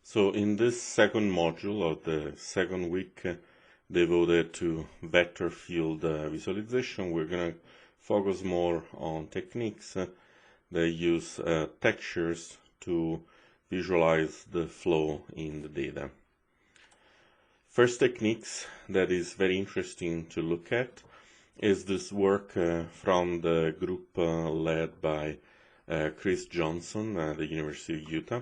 So in this second module of the second week devoted to vector field visualization, we're going to focus more on techniques that use textures to visualize the flow in the data. First techniques that is very interesting to look at is this work from the group led by Chris Johnson at the University of Utah,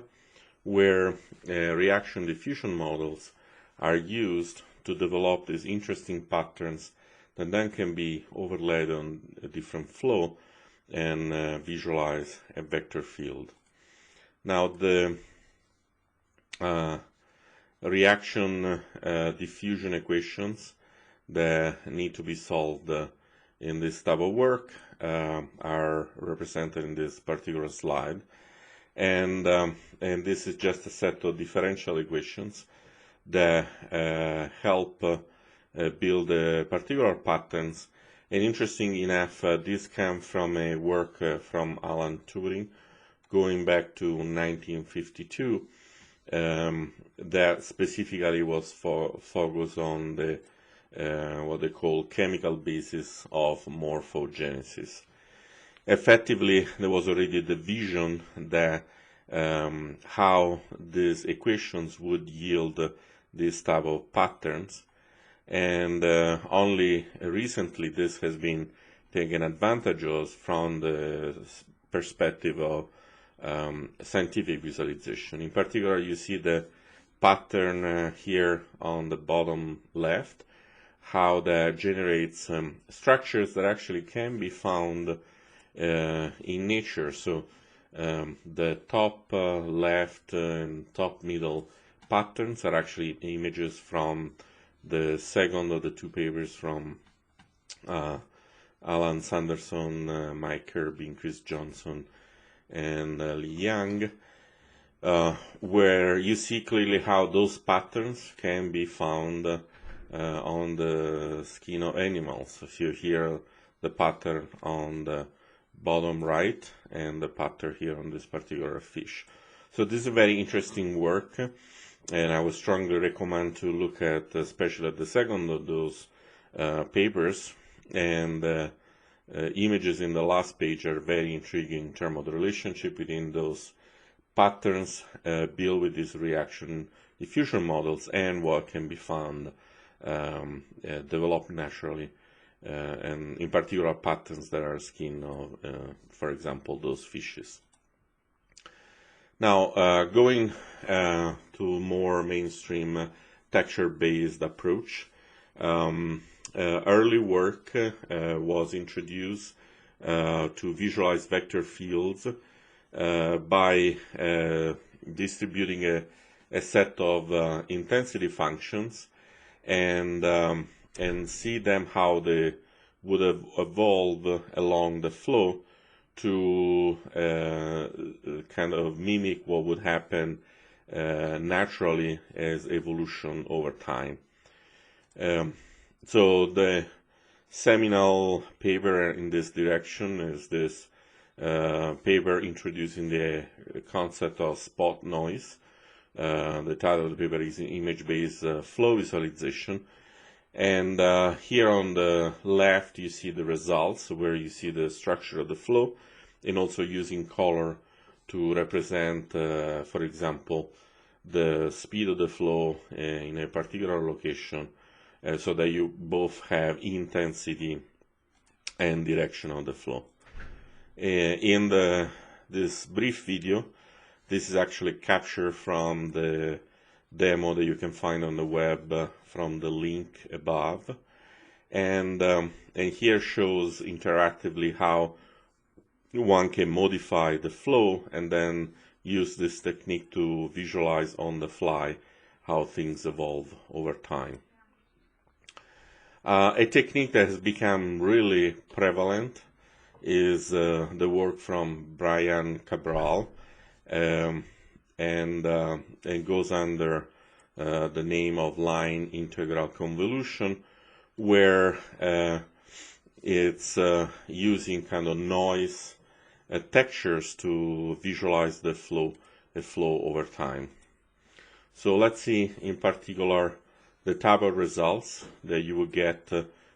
where reaction diffusion models are used to develop these interesting patterns that then can be overlaid on a different flow and visualize a vector field. Now the reaction diffusion equations that need to be solved in this type of work are represented in this particular slide. And this is just a set of differential equations that help build particular patterns. And interesting enough, this come from a work from Alan Turing going back to 1952 that specifically was focused on the what they call chemical basis of morphogenesis. Effectively, there was already the vision that how these equations would yield this type of patterns, and only recently this has been taken advantage of from the perspective of scientific visualization. In particular, you see the pattern here on the bottom left, how that generates structures that actually can be found in nature. So the top left and top middle patterns are actually images from the second of the two papers from Alan Sanderson, Mike Kirby, and Chris Johnson, and Li Yang, where you see clearly how those patterns can be found on the skin of animals. So here the pattern on the bottom right and the pattern here on this particular fish. So this is a very interesting work, and I would strongly recommend to look at, especially at the second of those papers, and images in the last page are very intriguing in terms of the relationship between those patterns built with these reaction diffusion models and what can be found developed naturally, and in particular patterns that are skin of, for example, those fishes. Now, going to more mainstream texture-based approach, early work was introduced to visualize vector fields by distributing a set of intensity functions and see them how they would have evolved along the flow to kind of mimic what would happen naturally as evolution over time. So the seminal paper in this direction is this paper introducing the concept of spot noise. The title of the paper is Image-Based Flow Visualization. And here on the left you see the results, where you see the structure of the flow, and also using color to represent, for example, the speed of the flow in a particular location, so that you both have intensity and direction of the flow. In this brief video, this is actually captured from the demo that you can find on the web from the link above, and here shows interactively how one can modify the flow and then use this technique to visualize on the fly how things evolve over time. A technique that has become really prevalent is the work from Brian Cabral, and goes under the name of line integral convolution, where it's using kind of noise textures to visualize the flow over time. So let's see in particular the type of results that you will get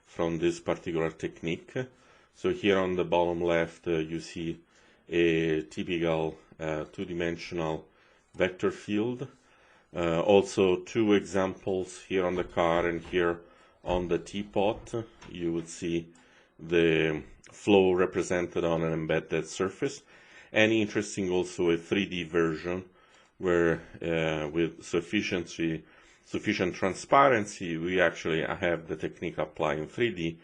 from this particular technique. So here on the bottom left you see a typical two-dimensional vector field. Also two examples here on the car and here on the teapot. You would see the flow represented on an embedded surface, and interesting also a 3D version where with sufficient transparency we actually have the technique applied in 3D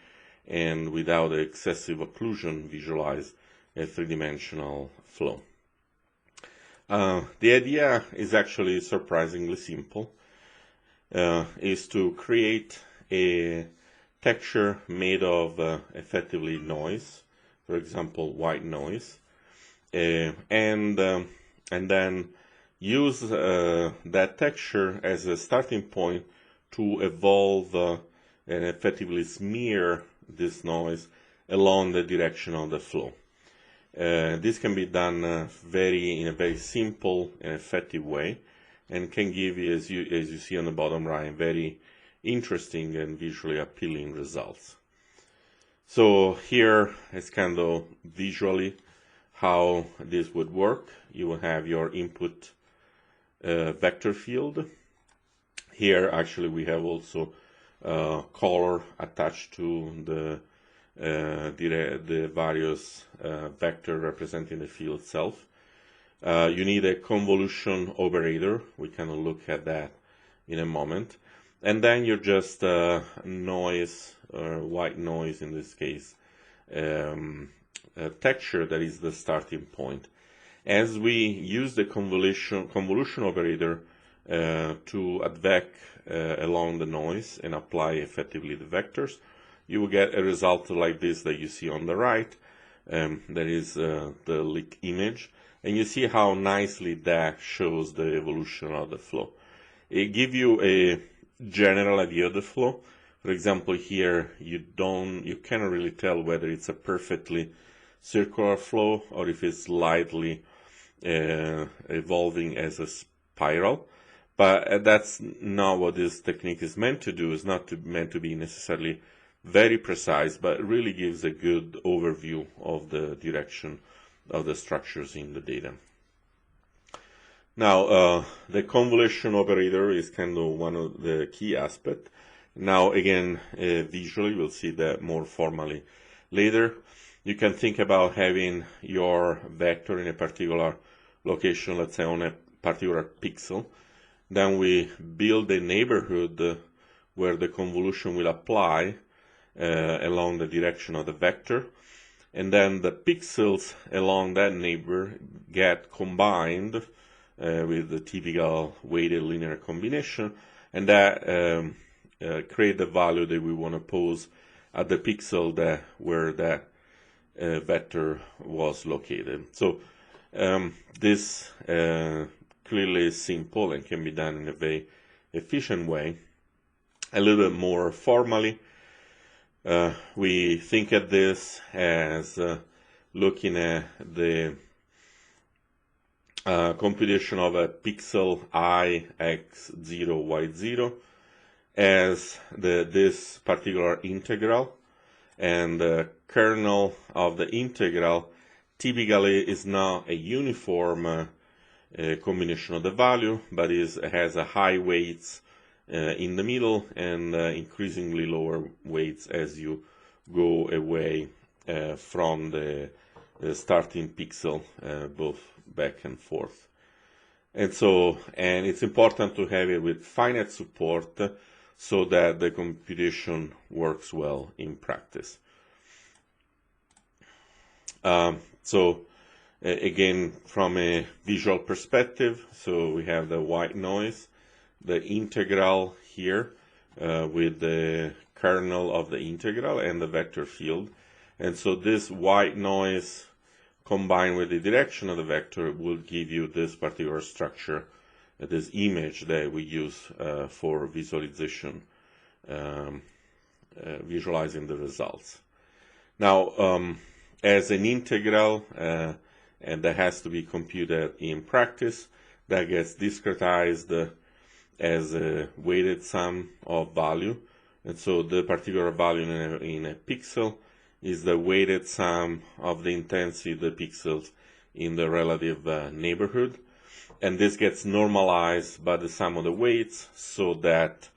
and without excessive occlusion visualize a three-dimensional flow. The idea is actually surprisingly simple, is to create a texture made of effectively noise, for example white noise, and then use that texture as a starting point to evolve and effectively smear this noise along the direction of the flow. This can be done in a very simple and effective way, and can give you, as you see on the bottom right, very interesting and visually appealing results. So here is kind of visually how this would work. You will have your input vector field. Here actually we have also color attached to the various vector representing the field itself. You need a convolution operator. We can look at that in a moment. And then you're just noise, or white noise in this case, texture that is the starting point. As we use the convolution operator to advec along the noise and apply effectively the vectors, you will get a result like this that you see on the right. That is the leak image, and you see how nicely that shows the evolution of the flow. It gives you a general idea of the flow. For example, here you cannot really tell whether it's a perfectly circular flow or if it's slightly evolving as a spiral. But that's not what this technique is meant to do. It's not meant to be necessarily very precise, but it really gives a good overview of the direction of the structures in the data. Now, the convolution operator is kind of one of the key aspects. Now, again, visually, we'll see that more formally later. You can think about having your vector in a particular location, let's say on a particular pixel. Then we build a neighborhood where the convolution will apply along the direction of the vector, and then the pixels along that neighbor get combined with the typical weighted linear combination, and that create the value that we want to pose at the pixel where that vector was located. So this clearly is simple and can be done in a very efficient way. A little bit more formally, we think of this as looking at the computation of a pixel I x0 y0 as this particular integral, and the kernel of the integral typically is not a uniform combination of the value, but has a high weights in the middle and increasingly lower weights as you go away from the starting pixel, both back and forth. And it's important to have it with finite support so that the computation works well in practice. Again, from a visual perspective, so we have the white noise, the integral here with the kernel of the integral and the vector field. And so this white noise combined with the direction of the vector will give you this particular structure, this image that we use for visualization, visualizing the results. Now, as an integral, and that has to be computed in practice, that gets discretized as a weighted sum of value. And so the particular value in a pixel is the weighted sum of the intensity of the pixels in the relative neighborhood. And this gets normalized by the sum of the weights so that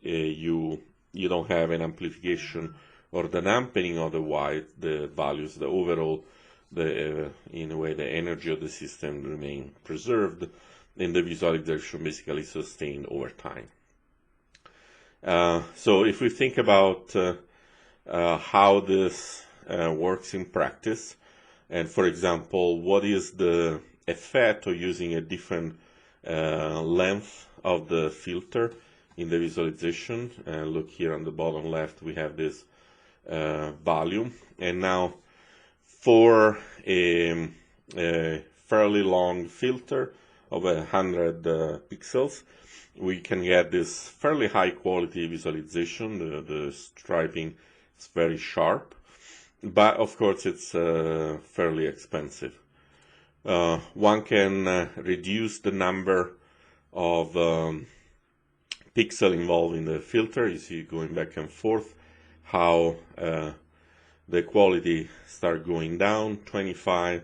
you don't have an amplification or the dampening of the values, the overall, in a way, the energy of the system remain preserved, and the visualization basically sustained over time. So if we think about how this works in practice, and for example, what is the effect of using a different length of the filter in the visualization. Look here on the bottom left, we have this value, and now for a fairly long filter of 100 pixels, we can get this fairly high quality visualization. The striping is very sharp, but of course it's fairly expensive. One can reduce the number of pixels involved in the filter. You see, going back and forth, how the quality start going down, 25,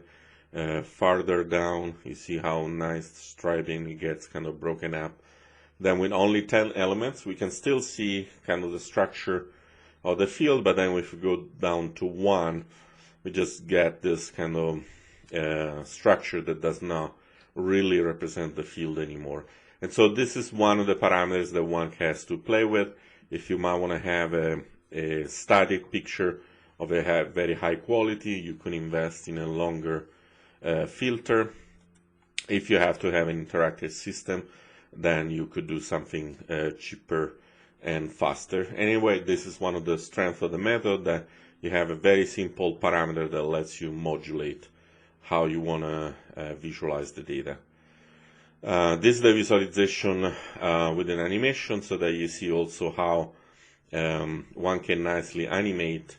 farther down, you see how nice striping it gets kind of broken up. Then with only 10 elements, we can still see kind of the structure of the field, but then if we go down to 1, we just get this kind of structure that does not really represent the field anymore. And so this is one of the parameters that one has to play with. If you might want to have a static picture of a very high quality, you can invest in a longer filter. If you have to have an interactive system, then you could do something cheaper and faster. Anyway, this is one of the strengths of the method, that you have a very simple parameter that lets you modulate how you want to visualize the data. This is the visualization with an animation, so that you see also how one can nicely animate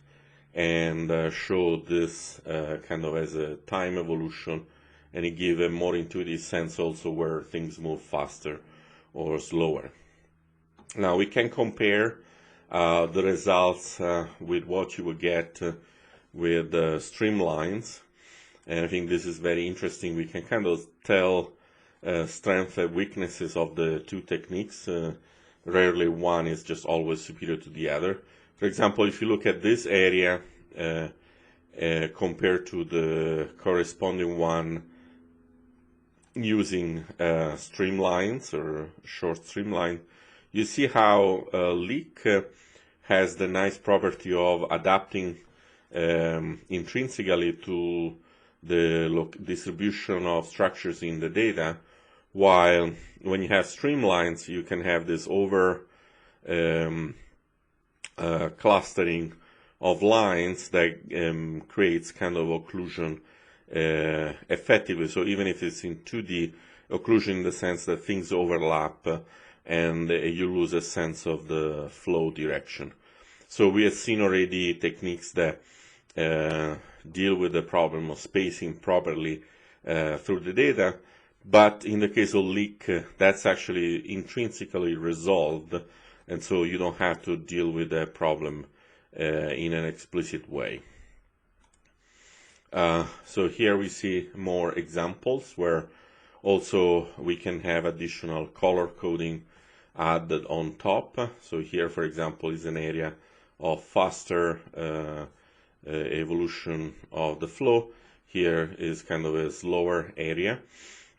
and show this kind of as a time evolution, and it gives a more intuitive sense also where things move faster or slower. Now we can compare the results with what you would get with streamlines, and I think this is very interesting. We can kind of tell strengths and weaknesses of the two techniques. Rarely one is just always superior to the other. For example, if you look at this area compared to the corresponding one using streamlines or short streamline, you see how Leak has the nice property of adapting intrinsically to the distribution of structures in the data, while when you have streamlines, you can have this over clustering of lines that creates kind of occlusion effectively. So even if it's in 2D, occlusion in the sense that things overlap and you lose a sense of the flow direction. So we have seen already techniques that deal with the problem of spacing properly through the data, but in the case of Leak, that's actually intrinsically resolved, and so you don't have to deal with that problem in an explicit way. So here we see more examples where also we can have additional color coding added on top. So here, for example, is an area of faster evolution of the flow. Here is kind of a slower area.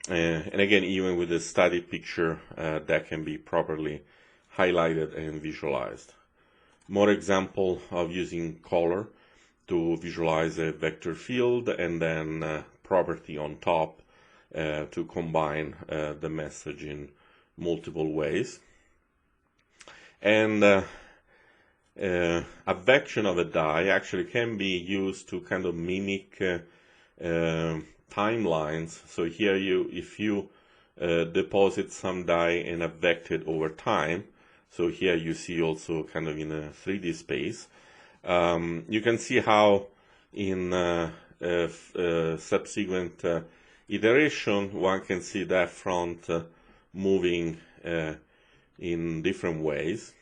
And again, even with a static picture, that can be properly highlighted and visualized. More example of using color to visualize a vector field, and then property on top to combine the message in multiple ways. And advection of a die actually can be used to kind of mimic timelines. So here if you deposit some die and advect it over time, so here you see also kind of in a 3D space, you can see how in subsequent iteration one can see that front moving in different ways.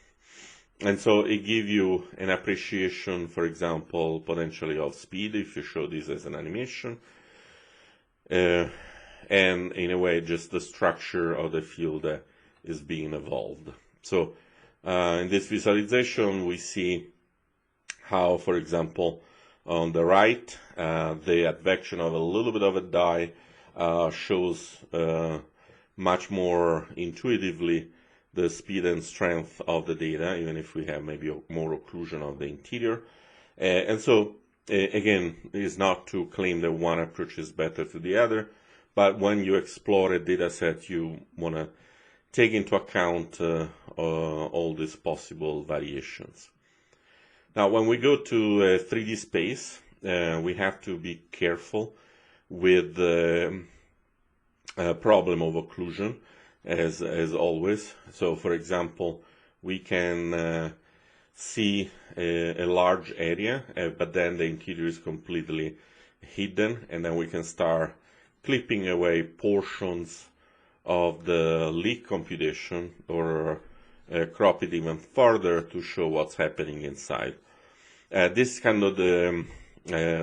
And so it gives you an appreciation, for example, potentially of speed if you show this as an animation. And in a way, just the structure of the field is being evolved. So in this visualization, we see how, for example, on the right, the advection of a little bit of a dye shows much more intuitively the speed and strength of the data, even if we have maybe more occlusion of the interior. And so, again, it's not to claim that one approach is better to the other, but when you explore a data set, you want to take into account all these possible variations. Now, when we go to a 3D space, we have to be careful with the problem of occlusion, as always. So, for example, we can see a large area, but then the interior is completely hidden, and then we can start clipping away portions of the leak computation or crop it even further to show what's happening inside. This is kind of the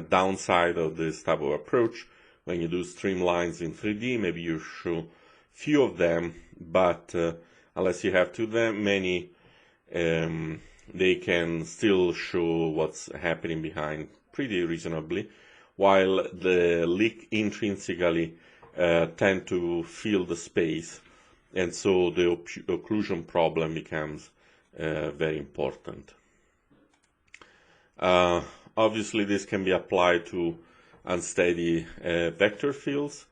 downside of this type of approach. When you do streamlines in 3D, maybe you show few of them, but unless you have too many, they can still show what's happening behind pretty reasonably, while the leak intrinsically tend to fill the space, and so the occlusion problem becomes very important. Obviously, this can be applied to unsteady vector fields,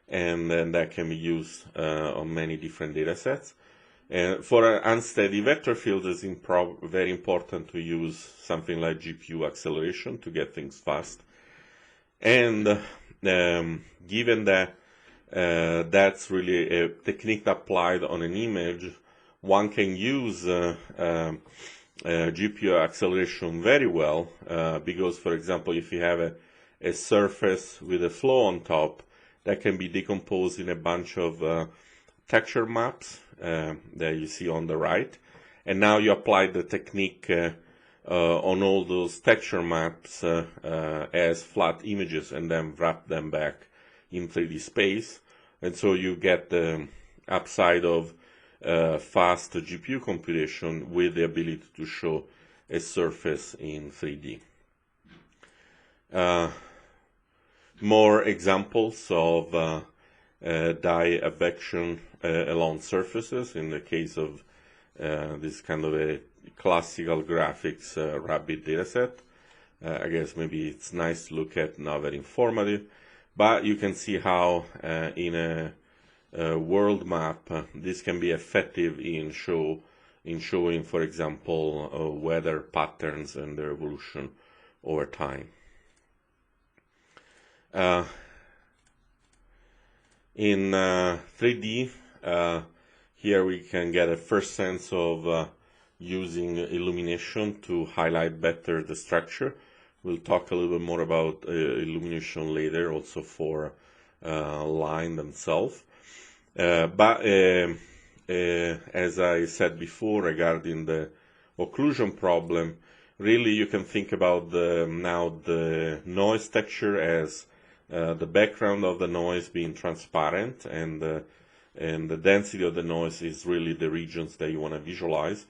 and then that can be used on many different data sets. And for an unsteady vector field, it's very important to use something like GPU acceleration to get things fast. And given that that's really a technique applied on an image, one can use GPU acceleration very well, because, for example, if you have a surface with a flow on top, that can be decomposed in a bunch of texture maps that you see on the right. And now you apply the technique on all those texture maps as flat images and then wrap them back in 3D space. And so you get the upside of fast GPU computation with the ability to show a surface in 3D. More examples of dye advection along surfaces in the case of this kind of a classical graphics rabbit dataset. I guess maybe it's nice to look at, not very informative, but you can see how in a world map this can be effective in showing, for example, weather patterns and their evolution over time. In 3D, here we can get a first sense of using illumination to highlight better the structure. We'll talk a little bit more about illumination later, also for line themselves. But as I said before regarding the occlusion problem, really you can think about the noise texture as the background of the noise being transparent, and the density of the noise is really the regions that you want to visualize.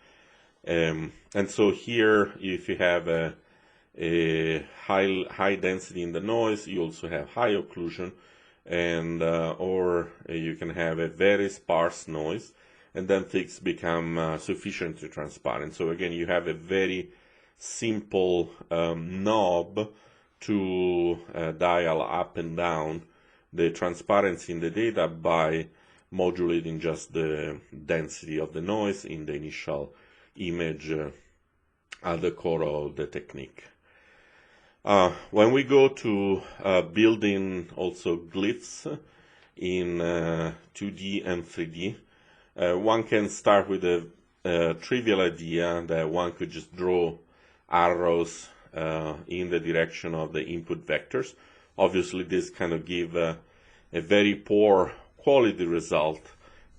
And so here, if you have a high density in the noise, you also have high occlusion, and or you can have a very sparse noise, and then things become sufficiently transparent. So again, you have a very simple knob to dial up and down the transparency in the data by modulating just the density of the noise in the initial image at the core of the technique. When we go to building also glyphs in 2D and 3D, one can start with a trivial idea that one could just draw arrows in the direction of the input vectors. Obviously, this kind of give a very poor quality result,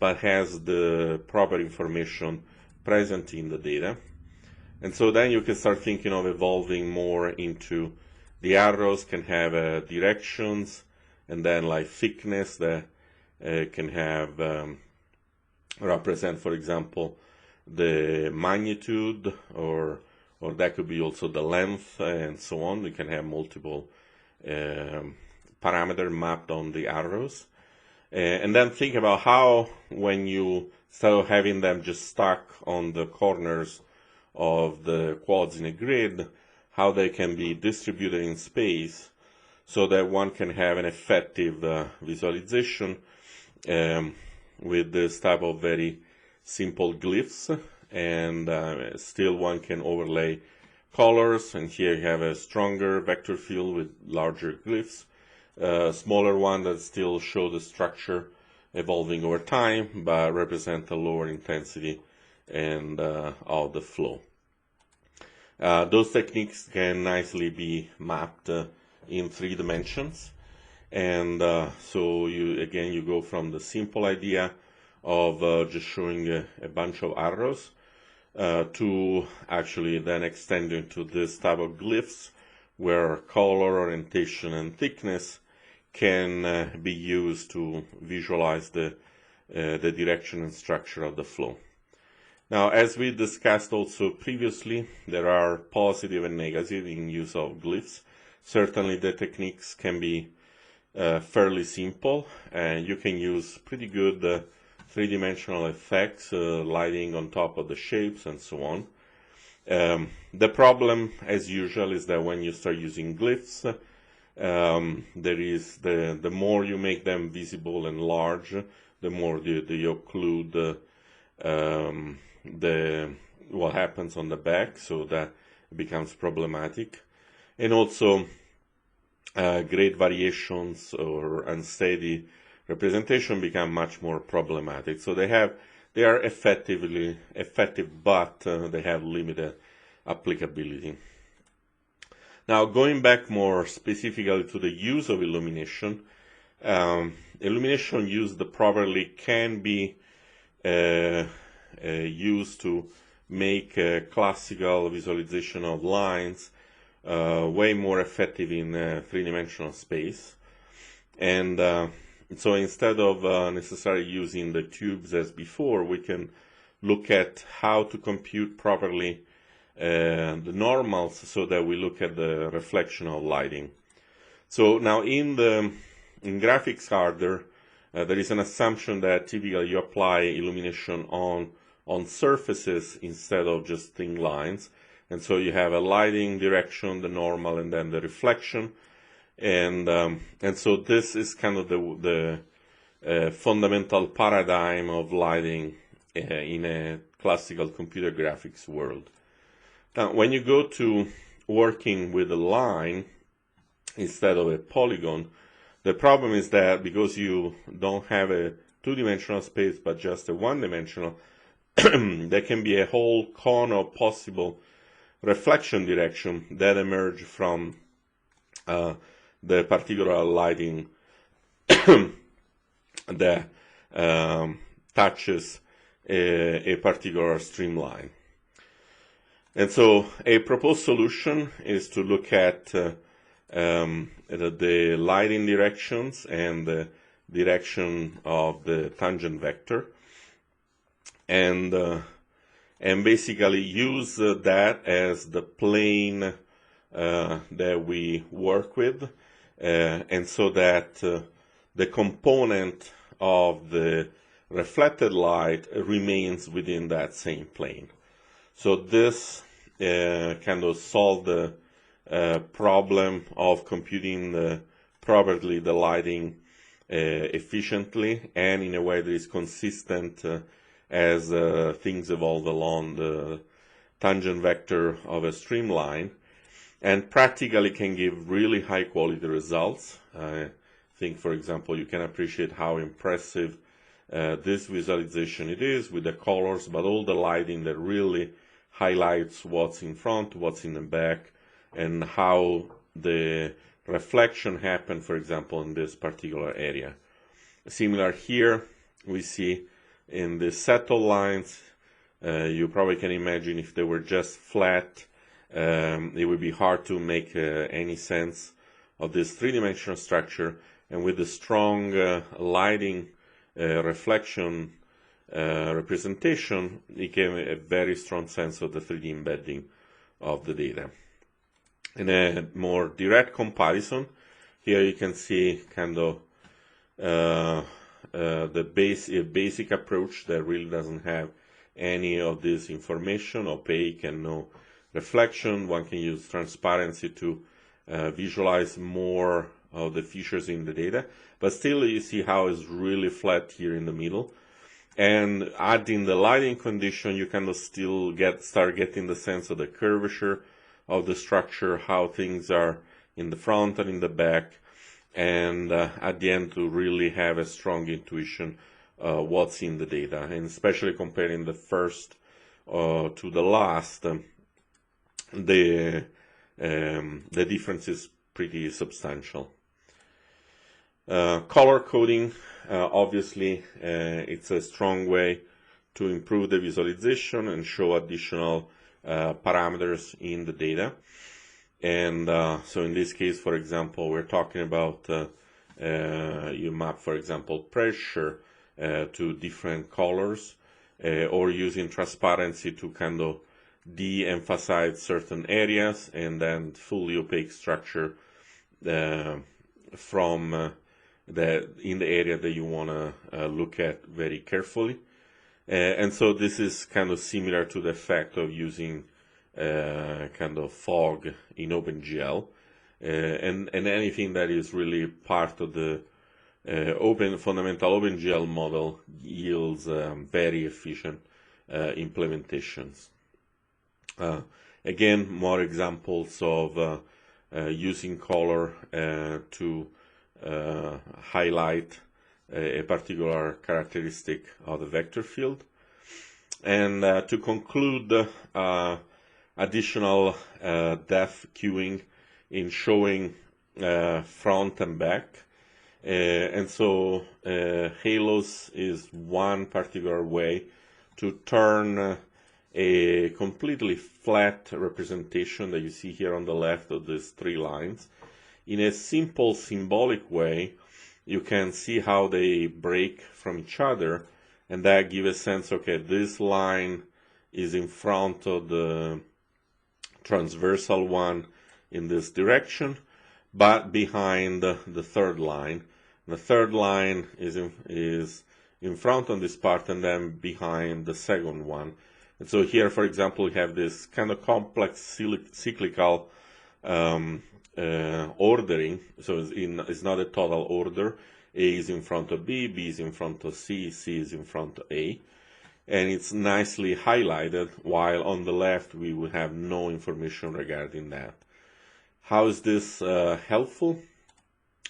but has the proper information present in the data. And so then you can start thinking of evolving more into the arrows can have directions, and then like thickness that can have represent, for example, the magnitude, or that could be also the length, and so on. We can have multiple parameters mapped on the arrows. And then think about how, when you start having them just stuck on the corners of the quads in a grid, how they can be distributed in space so that one can have an effective visualization with this type of very simple glyphs, and still one can overlay colors, and here you have a stronger vector field with larger glyphs, smaller one that still show the structure evolving over time but represent a lower intensity and of the flow. Those techniques can nicely be mapped in 3 dimensions, and so you go from the simple idea of just showing a bunch of arrows to actually then extending to this type of glyphs where color, orientation, and thickness can be used to visualize the direction and structure of the flow. Now, as we discussed also previously, there are positive and negative in use of glyphs. Certainly the techniques can be fairly simple, and you can use pretty good 3-dimensional effects, lighting on top of the shapes and so on. The problem, as usual, is that when you start using glyphs, there is the more you make them visible and large, the more you occlude what happens on the back, so that becomes problematic. And also great variations or unsteady representation become much more problematic. So they are effective, but they have limited applicability. Now, going back more specifically to the use of illumination, illumination used properly can be used to make a classical visualization of lines way more effective in 3-dimensional space. And so instead of necessarily using the tubes as before, we can look at how to compute properly the normals so that we look at the reflection of lighting. So now in graphics hardware, there is an assumption that typically you apply illumination on surfaces instead of just thin lines. And so you have a lighting direction, the normal, and then the reflection. And so this is kind of the fundamental paradigm of lighting in a classical computer graphics world. Now, when you go to working with a line instead of a polygon, the problem is that because you don't have a 2-dimensional space but just a 1-dimensional, there can be a whole cone of possible reflection direction that emerge from the particular lighting that touches a particular streamline. And so a proposed solution is to look at the lighting directions and the direction of the tangent vector, and basically use that as the plane that we work with, and so that the component of the reflected light remains within that same plane. So this kind of solve the problem of computing properly the lighting efficiently and in a way that is consistent as things evolve along the tangent vector of a streamline, and practically can give really high quality results. I think, for example, you can appreciate how impressive this visualization it is with the colors, but all the lighting that really highlights what's in front, what's in the back, and how the reflection happened, for example, in this particular area. Similar here, we see in the settled lines, you probably can imagine if they were just flat, it would be hard to make any sense of this three-dimensional structure. And with the strong lighting reflection representation, it gave a very strong sense of the 3D embedding of the data. In a more direct comparison, here you can see kind of the basic approach that really doesn't have any of this information, opaque and no reflection. One can use transparency to visualize more of the features in the data, but still you see how it's really flat here in the middle. And adding the lighting condition, you kind of still start getting the sense of the curvature of the structure, how things are in the front and in the back, and at the end to really have a strong intuition what's in the data. And especially comparing the first to the last, the difference is pretty substantial. Color coding, obviously, it's a strong way to improve the visualization and show additional parameters in the data. And so in this case, for example, we're talking about you map, for example, pressure to different colors, or using transparency to kind of de-emphasize certain areas, and then fully opaque structure from in the area that you want to look at very carefully. And so this is kind of similar to the effect of using kind of fog in OpenGL, and anything that is really part of the fundamental OpenGL model yields very efficient implementations. Again, more examples of using color to highlight a particular characteristic of the vector field. And to conclude, additional depth queuing in showing front and back. And so halos is one particular way to turn a completely flat representation that you see here on the left of these three lines. In a simple symbolic way, you can see how they break from each other, and that gives a sense, okay, this line is in front of the transversal one in this direction, but behind the third line. The third line is in front on this part, and then behind the second one. And so here, for example, we have this kind of complex cyclical ordering. So it's not a total order. A is in front of B, B is in front of C, C is in front of A. And it's nicely highlighted, while on the left we will have no information regarding that. How is this helpful?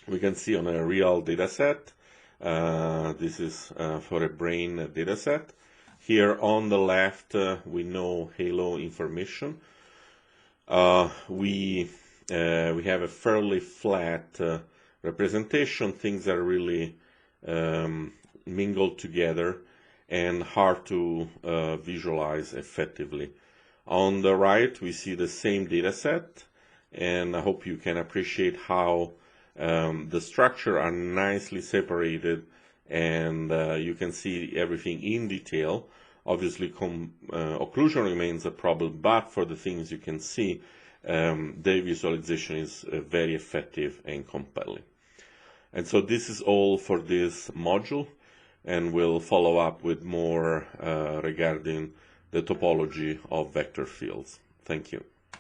We can see on a real data set. This is for a brain data set. Here on the left, we know halo information. We have a fairly flat representation. Things are really mingled together and hard to visualize effectively. On the right, we see the same data set, and I hope you can appreciate how the structure are nicely separated, and you can see everything in detail. Obviously, occlusion remains a problem, but for the things you can see, the visualization is very effective and compelling. And so this is all for this module, and we'll follow up with more regarding the topology of vector fields. Thank you.